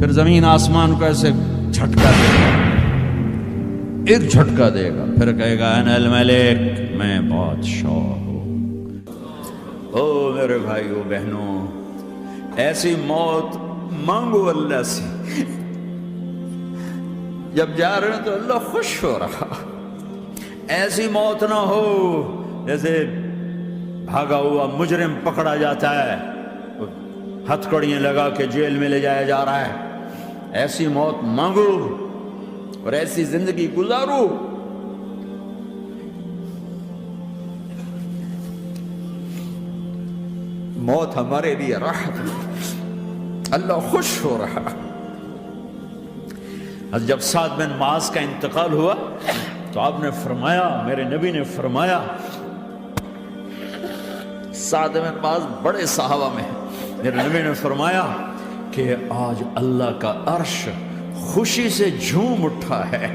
پھر زمین آسمان کو ایسے جھٹکا دے گا، ایک جھٹکا دے گا، پھر کہے گا انا الملک، میں بادشاہ ہوں۔ او میرے بھائیو بہنوں، ایسی موت مانگو اللہ سے، جب جا رہے ہیں تو اللہ خوش ہو رہا۔ ایسی موت نہ ہو جیسے بھاگا ہوا مجرم پکڑا جاتا ہے، ہتھکڑیاں لگا کے جیل میں لے جایا جا رہا ہے۔ ایسی موت مانگو اور ایسی زندگی گزارو۔ موت ہمارے لیے راحت ہے، اللہ خوش ہو رہا۔ جب سعد بن معاذ کا انتقال ہوا تو آپ نے فرمایا، میرے نبی نے فرمایا، سعد بن معاذ بڑے صحابہ میں، میرے نبی نے فرمایا کہ آج اللہ کا عرش خوشی سے جھوم اٹھا ہے،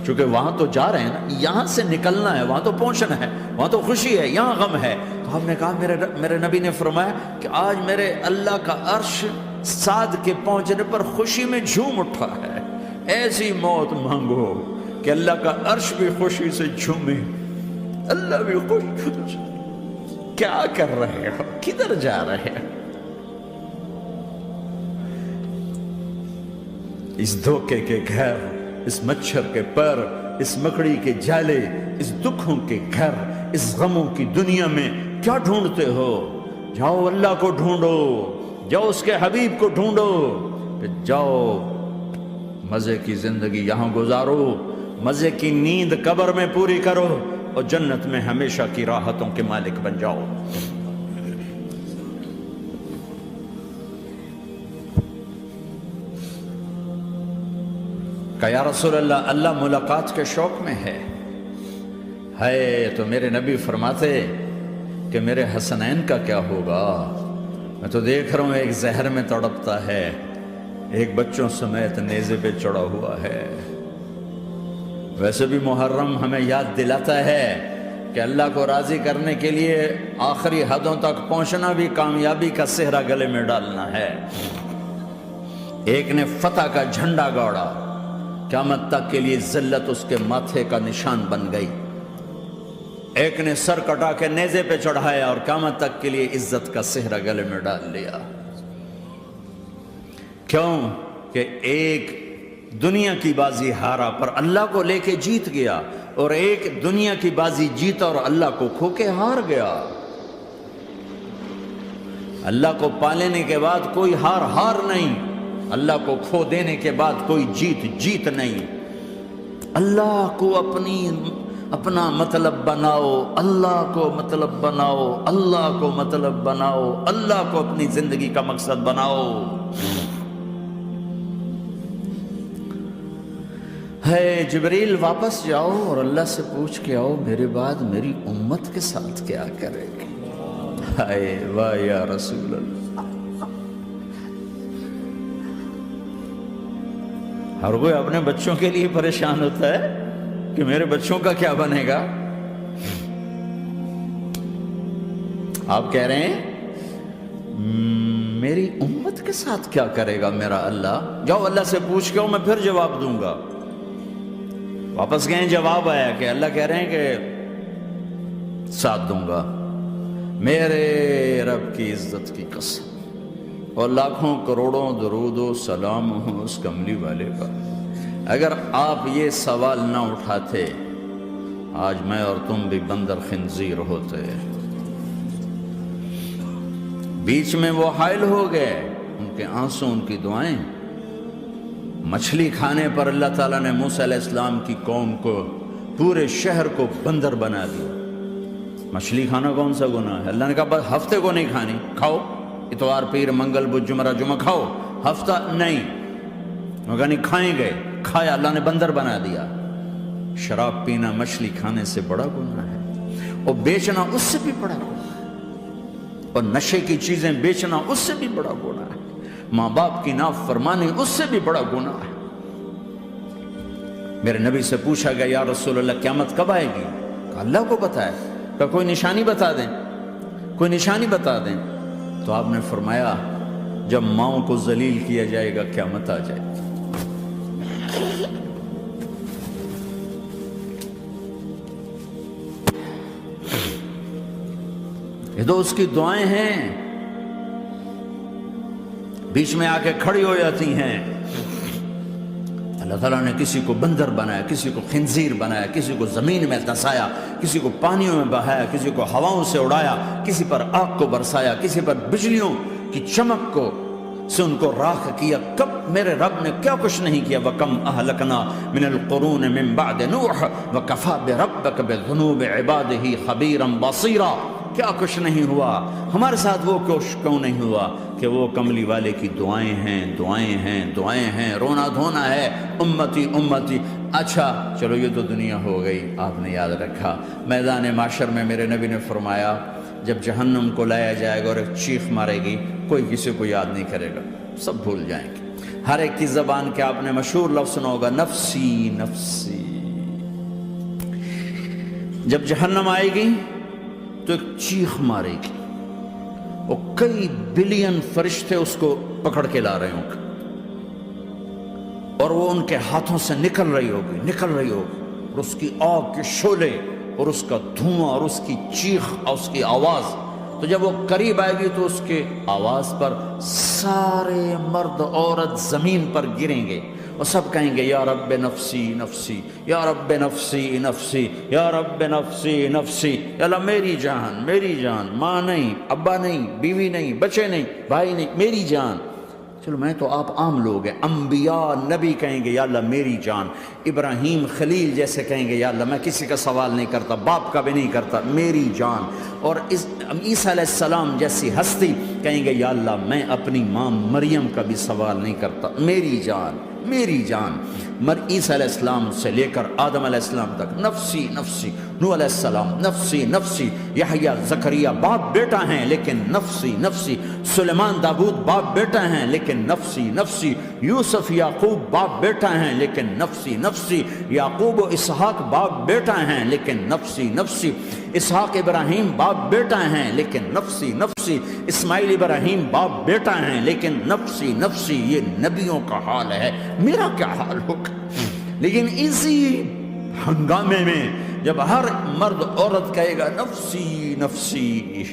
چونکہ وہاں تو جا رہے ہیں نا، یہاں سے نکلنا ہے، وہاں تو پہنچنا ہے، وہاں تو خوشی ہے، یہاں غم ہے۔ تو ہم نے کہا، میرے نبی نے فرمایا کہ آج میرے اللہ کا عرش سعد کے پہنچنے پر خوشی میں جھوم اٹھا ہے۔ ایسی موت مانگو کہ اللہ کا عرش بھی خوشی سے جھومے، اللہ بھی خوش۔ کیا کر رہے ہو؟ کدھر جا رہے ہیں؟ اس دھوکے کے گھر، اس مچھر کے پر، اس مکڑی کے جالے، اس دکھوں کے گھر، اس غموں کی دنیا میں کیا ڈھونڈتے ہو؟ جاؤ اللہ کو ڈھونڈو، جاؤ اس کے حبیب کو ڈھونڈو، پھر جاؤ مزے کی زندگی یہاں گزارو، مزے کی نیند قبر میں پوری کرو، اور جنت میں ہمیشہ کی راحتوں کے مالک بن جاؤ۔ کہ یا رسول اللہ، اللہ ملاقات کے شوق میں ہے۔ تو میرے نبی فرماتے کہ میرے حسنین کا کیا ہوگا؟ میں تو دیکھ رہا ہوں ایک زہر میں تڑپتا ہے، ایک بچوں سمیت نیزے پہ چڑھا ہوا ہے۔ ویسے بھی محرم ہمیں یاد دلاتا ہے کہ اللہ کو راضی کرنے کے لیے آخری حدوں تک پہنچنا بھی کامیابی کا صحرا گلے میں ڈالنا ہے۔ ایک نے فتح کا جھنڈا گاڑا، قیامت تک کے لیے ذلت اس کے ماتھے کا نشان بن گئی۔ ایک نے سر کٹا کے نیزے پہ چڑھایا اور قیامت تک کے لیے عزت کا صحرا گلے میں ڈال لیا۔ کیوں کہ ایک دنیا کی بازی ہارا پر اللہ کو لے کے جیت گیا، اور ایک دنیا کی بازی جیتا اور اللہ کو کھو کے ہار گیا۔ اللہ کو پا لینے کے بعد کوئی ہار نہیں، اللہ کو کھو دینے کے بعد کوئی جیت نہیں۔ اللہ کو اپنا مطلب بناؤ، اللہ کو مطلب بناؤ، اللہ کو مطلب بناؤ، اللہ کو اپنی زندگی کا مقصد بناؤ۔ جبریل واپس جاؤ اور اللہ سے پوچھ کے آؤ، میرے بعد میری امت کے ساتھ کیا کرے گی؟ واہ یا رسول اللہ۔ ہر کوئی اپنے بچوں کے لیے پریشان ہوتا ہے کہ میرے بچوں کا کیا بنے گا۔ آپ کہہ رہے ہیں میری امت کے ساتھ کیا کرے گا میرا اللہ؟ جاؤ اللہ سے پوچھ کے آؤ، میں پھر جواب دوں گا۔ واپس گئے، جواب آیا کہ اللہ کہہ رہے ہیں کہ ساتھ دوں گا، میرے رب کی عزت کی قسم، اور لاکھوں کروڑوں درود و سلام ہوں اس کملی والے پر۔ اگر آپ یہ سوال نہ اٹھاتے، آج میں اور تم بھی بندر خنزیر ہوتے۔ بیچ میں وہ حائل ہو گئے، ان کے آنسو، ان کی دعائیں۔ مچھلی کھانے پر اللہ تعالیٰ نے موسیٰ علیہ السلام کی قوم کو، پورے شہر کو بندر بنا دیا۔ مچھلی کھانا کون سا گناہ ہے؟ اللہ نے کہا بس ہفتے کو نہیں کھانی، کھاؤ، اتوار پیر منگل بدھ جمعہ کھاؤ، ہفتہ نہیں۔ مگر نہیں کھائیں گے، کھایا، اللہ نے بندر بنا دیا۔ شراب پینا مچھلی کھانے سے بڑا گناہ ہے، اور بیچنا اس سے بھی بڑا گناہ ہے، اور نشے کی چیزیں بیچنا اس سے بھی بڑا گناہ ہے، ماں باپ کی نافرمانی اس سے بھی بڑا گناہ ہے۔ میرے نبی سے پوچھا گیا یا رسول اللہ قیامت کب آئے گی؟ کہا اللہ کو پتہ ہے۔ کہا کوئی نشانی بتا دیں، کوئی نشانی بتا دیں۔ تو آپ نے فرمایا جب ماؤں کو ذلیل کیا جائے گا قیامت آ جائے گی۔ یہ تو اس کی دعائیں ہیں، بیچ میں آ کے کھڑی ہو جاتی ہیں۔ اللہ تعالیٰ نے کسی کو بندر بنایا، کسی کو خنزیر بنایا، کسی کو زمین میں دھسایا، کسی کو پانیوں میں بہایا، کسی کو ہواؤں سے اڑایا، کسی پر آگ کو برسایا، کسی پر بجلیوں کی چمک کو سے ان کو راکھ کیا۔ کب میرے رب نے کیا کچھ نہیں کیا۔ وَكَمْ أَهْلَكْنَا مِنَ الْقُرُونِ مِن بَعْدِ نُوحٍ وَكَفَىٰ بِرَبِّكَ بِذُنُوبِ عِبَادِهِ خَبِيرًا بَصِيرًا۔ کیا کچھ نہیں ہوا، ہمارے ساتھ وہ کچھ کیوں نہیں ہوا کہ وہ کملی والے کی دعائیں ہیں، دعائیں ہیں، دعائیں ہیں، رونا دھونا ہے، امتی امتی۔ اچھا چلو یہ تو دنیا ہو گئی، آپ نے یاد رکھا میدان معاشر میں میرے نبی نے فرمایا جب جہنم کو لایا جائے گا اور ایک چیخ مارے گی، کوئی کسی کو یاد نہیں کرے گا، سب بھول جائیں گے۔ ہر ایک کی زبان کے آپ نے مشہور لفظ سنا ہوگا، نفسی نفسی۔ جب جہنم آئے گی تو ایک چیخ مارے گی، اور کئی بلین فرشتے اس کو پکڑ کے لا رہے ہوں گے، اور وہ ان کے ہاتھوں سے نکل رہی ہوگی، اور اس کی آگ کے شعلے اور اس کا دھواں اور اس کی چیخ اور اس کی آواز، تو جب وہ قریب آئے گی تو اس کے آواز پر سارے مرد عورت زمین پر گریں گے اور سب کہیں گے یا رب نفسی نفسی، یا رب نفسی نفسی، یا رب نفسی نفسی۔ یا اللہ میری جان، میری جان، ماں نہیں، ابا نہیں، بیوی نہیں، بچے نہیں، بھائی نہیں، میری جان۔ چلو میں تو آپ عام لوگ ہیں، انبیاء نبی کہیں گے یا اللہ میری جان، ابراہیم خلیل جیسے کہیں گے یا اللہ میں کسی کا سوال نہیں کرتا، باپ کا بھی نہیں کرتا، میری جان، اور عیسیٰ علیہ السلام جیسی ہستی کہیں گے یا اللہ میں اپنی ماں مریم کا بھی سوال نہیں کرتا، میری جان، میری جان۔ عیسیٰ علیہ السلام سے لے کر آدم علیہ السلام تک نفسی نفسی، نوح علیہ السلام نفسی نفسی، یحییٰ زکریا باپ بیٹا ہیں لیکن نفسی نفسی، سلیمان داؤد باپ بیٹا ہیں لیکن نفسی نفسی، یوسف یعقوب باپ بیٹا ہیں لیکن نفسی نفسی، یعقوب و اسحاق باپ بیٹا ہیں لیکن نفسی نفسی، اسحاق ابراہیم باپ بیٹا ہیں لیکن نفسی نفسی، اسماعیل ابراہیم باپ بیٹا ہیں لیکن نفسی نفسی۔ یہ نبیوں کا حال ہے، میرا کیا حال ہوگا؟ لیکن اسی ہنگامے میں جب ہر مرد عورت کہے گا نفسی نفسی،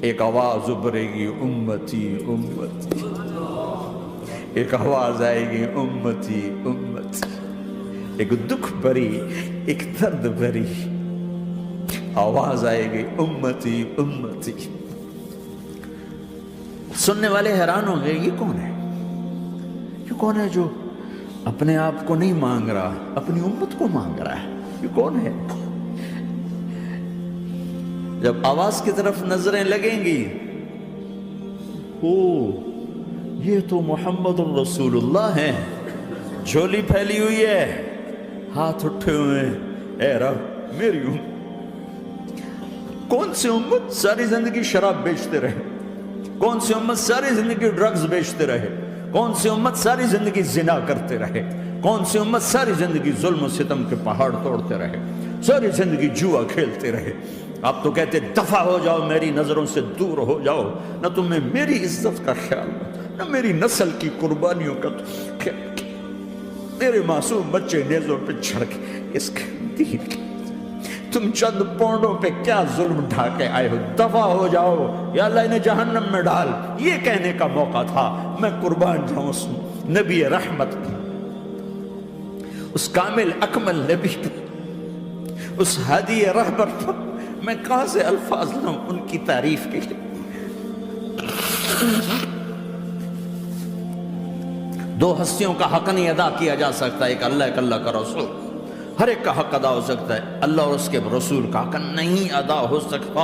ایک آواز ابھرے گی امتی امتی، ایک آواز آئے گی امتی امتی، ایک دکھ بھری، ایک درد بھری آواز آئے گی امتی امتی۔ سننے والے حیران ہوں گے یہ کون ہے، یہ کون ہے جو اپنے آپ کو نہیں مانگ رہا، اپنی امت کو مانگ رہا ہے، یہ کون ہے؟ جب آواز کی طرف نظریں لگیں گی، او یہ تو محمد الرسول اللہ ہے، جھولی پھیلی ہوئی ہے، ہاتھ اٹھے ہوئے ہیں، اے رب میری امت۔ کون سی امت ساری زندگی شراب بیچتے رہے، کون سی امت ساری زندگی ڈرگز بیچتے رہے، کون سی امت ساری زندگی زنا کرتے رہے، کون سی امت ساری زندگی ظلم و ستم کے پہاڑ توڑتے رہے، ساری زندگی جوا کھیلتے رہے۔ آپ تو کہتے دفع ہو جاؤ، میری نظروں سے دور ہو جاؤ، نہ تمہیں میری عزت کا خیال، نہ میری نسل کی قربانیوں کا خیال، میرے معصوم بچے نیزوں پہ چڑھ کے اس کے دین کے تم چند پونڈوں پہ کیا ظلم ڈھا کے آئے ہو، دفع ہو جاؤ یا اللہ انہیں جہنم میں ڈال۔ یہ کہنے کا موقع تھا، میں قربان جاؤں اس نبی رحمت پر، اس کامل اکمل نبی پر، اس ہادی رہبر پر۔ میں کہاں سے الفاظ لاؤں ان کی تعریف کے لیے؟ دو ہستیوں کا حق نہیں ادا کیا جا سکتا، ایک اللہ، ایک اللہ کا رسول۔ ہر ایک کا حق ادا ہو سکتا ہے، اللہ اور اس کے رسول کا حق نہیں ادا ہو سکتا۔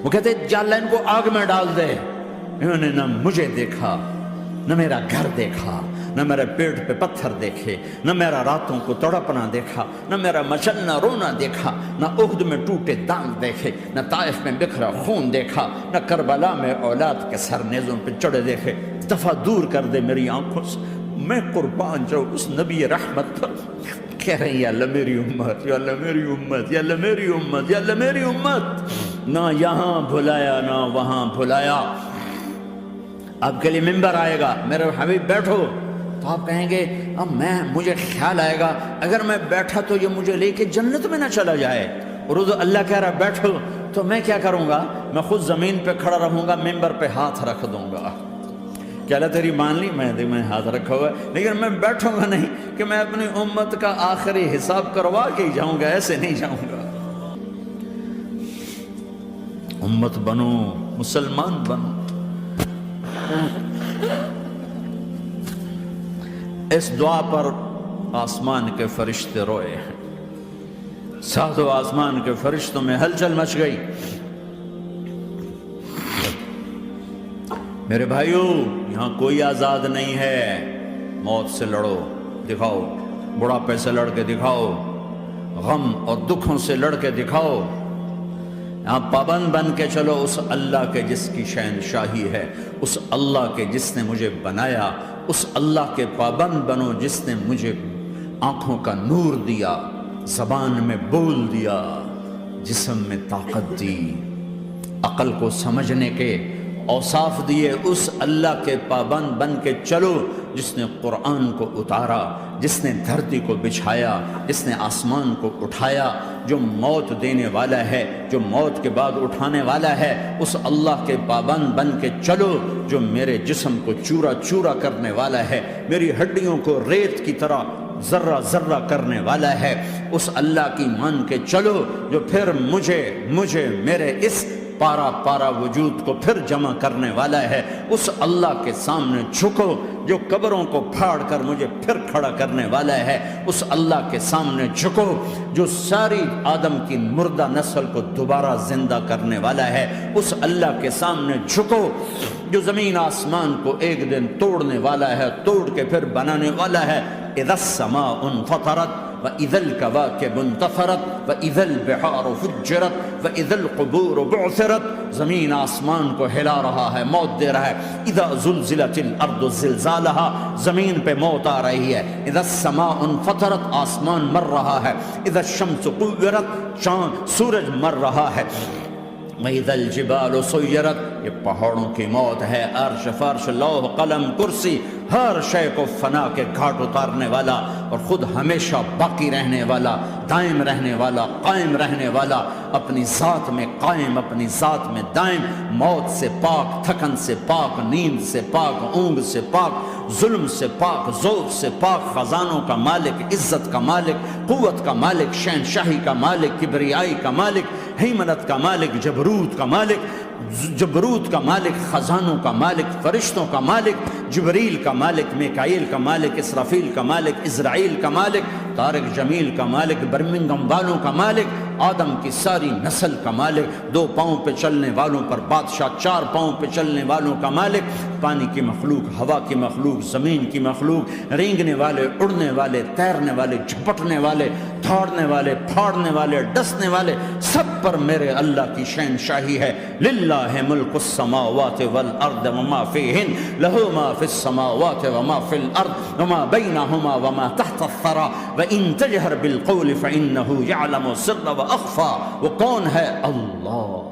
وہ کہتے جا اللہ ان کو آگ میں ڈال دے، انہوں نے نہ مجھے دیکھا، نہ میرا گھر دیکھا، نہ میرے پیٹ پہ پتھر دیکھے، نہ میرا راتوں کو تڑپنا دیکھا، نہ میرا مچلنا رونا دیکھا، نہ احد میں ٹوٹے دانت دیکھے، نہ طائف میں بکھرا خون دیکھا، نہ کربلا میں اولاد کے سر نیزوں پہ چڑھے دیکھے۔ دفعہ دور کر دے میری آنکھوں سے، میں قربان جاؤں اس نبی رحمت پر۔ کہہ رہے ہیں یا اللہ میری امت، یا اللہ میری امت، یا اللہ میری امت، یا اللہ میری امت۔ نہ یہاں بھلایا نہ وہاں بھلایا، آپ کے لیے ممبر آئے گا، میرے حبیب بیٹھو، تو آپ کہیں گے اب مجھے خیال آئے گا اگر میں بیٹھا تو یہ مجھے لے کے جنت میں نہ چلا جائے، اور اللہ کہہ رہا بیٹھو، تو میں کیا کروں گا؟ میں خود زمین پہ کھڑا رہوں گا، ممبر پہ ہاتھ رکھ دوں گا کہ اللہ تیری مان لی، میں ہاتھ رکھا ہوا ہے، لیکن میں بیٹھوں گا نہیں کہ میں اپنی امت کا آخری حساب کروا کے ہی جاؤں گا، ایسے نہیں جاؤں گا۔ امت بنو، مسلمان بنو۔ اس دعا پر آسمان کے فرشتے روئے ہیں، ساتوں آسمان کے فرشتوں میں ہلچل مچ گئی۔ میرے بھائیو، یہاں کوئی آزاد نہیں ہے، موت سے لڑو، دکھاؤ، بڑھاپے سے لڑ کے دکھاؤ، غم اور دکھوں سے لڑ کے دکھاؤ، یہاں پابند بن کے چلو اس اللہ کے جس کی شہنشاہی ہے، اس اللہ کے جس نے مجھے بنایا، اس اللہ کے پابند بنو جس نے مجھے آنکھوں کا نور دیا، زبان میں بول دیا، جسم میں طاقت دی، عقل کو سمجھنے کے اوصاف دیے، اس اللہ کے پابند بن کے چلو جس نے قرآن کو اتارا، جس نے دھرتی کو بچھایا، جس نے آسمان کو اٹھایا، جو موت دینے والا ہے، جو موت کے بعد اٹھانے والا ہے، اس اللہ کے پابند بن کے چلو جو میرے جسم کو چورا چورا کرنے والا ہے، میری ہڈیوں کو ریت کی طرح ذرہ ذرہ کرنے والا ہے، اس اللہ کی مان کے چلو جو پھر مجھے میرے اس پارا پارا وجود کو پھر جمع کرنے والا ہے، اس اللہ کے سامنے جھکو جو قبروں کو پھاڑ کر مجھے پھر کھڑا کرنے والا ہے، اس اللہ کے سامنے جھکو جو ساری آدم کی مردہ نسل کو دوبارہ زندہ کرنے والا ہے، اس اللہ کے سامنے جھکو جو زمین آسمان کو ایک دن توڑنے والا ہے، توڑ کے پھر بنانے والا ہے۔ اذا السماء انفطرت وَإِذَا الْكَوَاكِبُ انْتَثَرَتْ وَإِذَا الْبِحَارُ فُجِّرَتْ وَإِذَا الْقُبُورُ بُعْثِرَتْ، زمین آسمان کو ہلا رہا ہے، موت دے رہا ہے۔ اِذَا زُلْزِلَتِ الْأَرْضُ زِلْزَالَهَا، زمین پہ موت آ رہی ہے۔ اِذَا السَّمَاءُ انْفَطَرَتْ، آسمان مر رہا ہے۔ اِذَا الشَّمْسُ كُوِّرَتْ، چاند سورج مر رہا ہے۔ وَإِذَا الْجِبَالُ سُيِّرَتْ، یہ پہاڑوں کی موت ہے۔ عرش فرش لوح قلم کرسی، ہر شے کو فنا کے گھاٹ اتارنے والا اور خود ہمیشہ باقی رہنے والا، دائم رہنے والا، قائم رہنے والا، اپنی ذات میں قائم، اپنی ذات میں دائم، موت سے پاک، تھکن سے پاک، نیند سے پاک، اونگ سے پاک، ظلم سے پاک، ذوق سے پاک، خزانوں کا مالک، عزت کا مالک، قوت کا مالک، شہنشاہی کا مالک، کبریائی کا مالک، ہیمنت کا مالک، جبروت کا مالک، جبروت کا مالک، خزانوں کا مالک، فرشتوں کا مالک، جبریل کا مالک، میکائیل کا مالک، اسرافیل کا مالک، اسرائیل کا مالک، طارق جمیل کا مالک، برمنگم والوں کا مالک، آدم کی ساری نسل کا مالک، 2 پاؤں پہ چلنے والوں پر بادشاہ، 4 پاؤں پہ چلنے والوں کا مالک، پانی کی مخلوق، ہوا کی مخلوق، زمین کی مخلوق، رینگنے والے، اڑنے والے، تیرنے والے، جھپٹنے والے، دھاڑنے والے، پھاڑنے والے، ڈسنے والے، سب پر میرے اللہ کی شہنشاہی ہے۔ للہ ملک السماوات والارض وما فیہن، لہ ما فی السماوات وما فی الارض وما بینہما وما تحت الثری وان تجہر بالقول فانہ یعلم السر واخفی۔ وہ کون ہے؟ اللہ۔